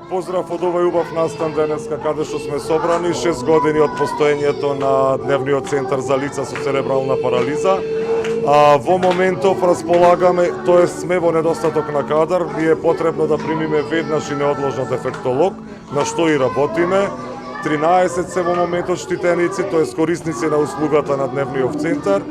поздрав од овој убав настан денеска каде што сме собрани 6 години од постоењето на Дневниот центар за лица со церебрална парализа. Во моментов располагаме, тоест сме во недостаток на кадар, ни е потребно да примиме веднаш и неодложно дефектолог, на што и работиме. 13 се во моментот штитеници, тоест корисници на услугата на Дневниот центар.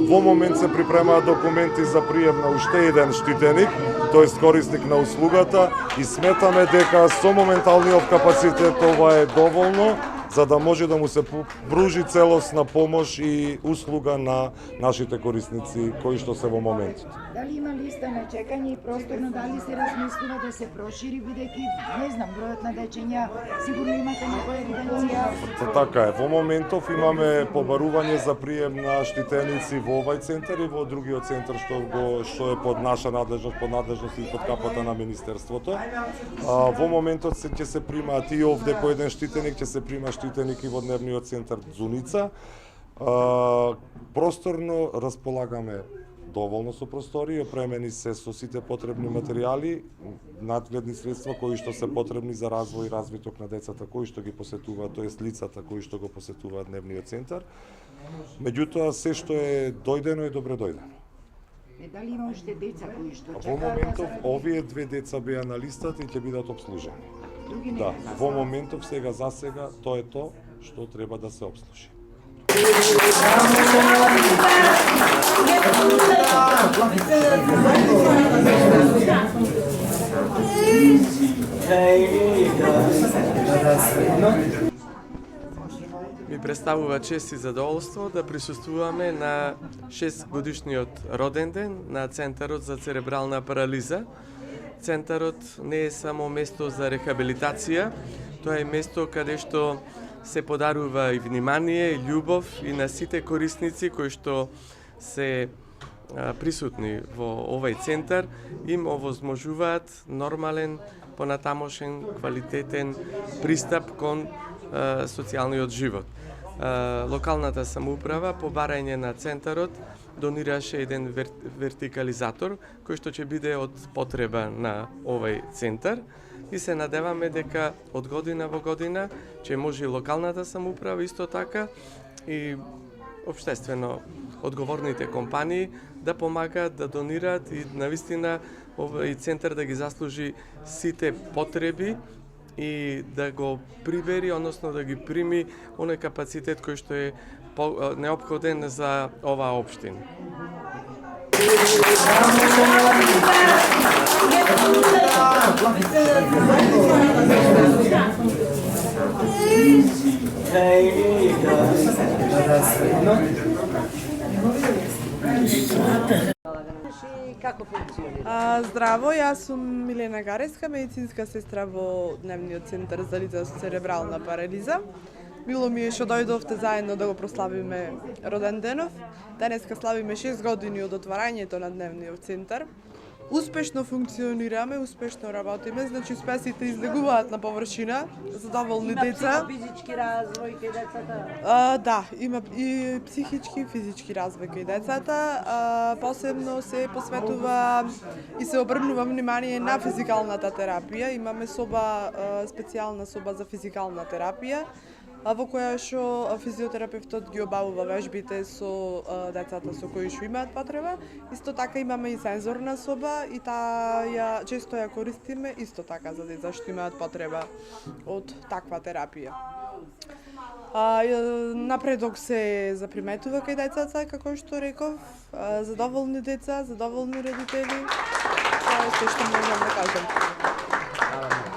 Во момент се припремаат документи за прием на уште еден штитеник, тоест корисник на услугата, и сметаме дека со моменталниот капацитет ова е доволно за да може да му се пружи целосна помош и услуга на нашите корисници кои што се во моментот. Дали има листа на чекање и просторно дали се размислува да се прошири, бидејќи не знам бројот на дечења, сигурно имате некоја евиденција? Така е, во моментов имаме побарување за прием на штитеници во овај центар и во другиот центар што е под наша надлежност, под надлежност и под капата на министерството. Во моментот ќе се примаат и овде по еден штитеник, ќе се прима штитеник и во Дневниот центар Зуница. Просторно располагаме доволно со простори, опремени се со сите потребни материјали, надгледни средства кои што се потребни за развој и развиток на децата кои што ги посетуваат, тоест лицата кои што го посетуваат Дневниот центар. Меѓутоа се што е дојдено е добре дојдено. Дали има уште деца кои што чекаат? Во моментов овие две деца беа на листата и ќе бидат обслужени. Да, во моментов сега за сега тоа е тоа што треба да се обслужи. Ми представува чест и задоволство да присуствуваме на 6 годишниот роден ден на Центарот за церебрална парализа. Центарот не е само место за рехабилитација, тоа е место каде што се подарува и внимание, и љубов и на сите корисници кои што се присутни во овој центар, им овозможуваат нормален, понатамошен, квалитетен пристап кон социјалниот живот. Локалната самоуправа по барање на центарот донираше еден вертикализатор кој што ќе биде од потреба на овој центар и се надеваме дека од година во година ќе може и локалната самоуправа исто така и општествено одговорните компании да помагаат, да донираат и навистина овој центар да ги заслужи сите потреби и да го прибери, односно да ги прими оној капацитет кој што е неопходен за оваа општина. Како функционира? Здраво, јас сум Милена Гареска, медицинска сестра во Дневниот центар за лица со церебрална парализа. Мило ми е што дојдовте заедно да го прославиме роден денов. Денеска славиме 6 години од отварањето на Дневниот центар. Успешно функционираме, успешно работиме, значи успесите излегуваат на површина, задоволни деца. Има физички развој кај децата? Да, има и психички и физички развој кај децата. Посебно се посветува и се обрнува внимание на физикалната терапија. Имаме соба, специјална соба за физикална терапија, во која што физиотерапевтот ги обавува вежбите со децата со кои што имаат потреба. Исто така имаме и сензорна соба и таа ја често ја користиме исто така за деца што имаат потреба од таква терапија. Напредок се заприметува кај децата, како што реков, задоволни деца, задоволни родители. Тоа е се што можам да кажам.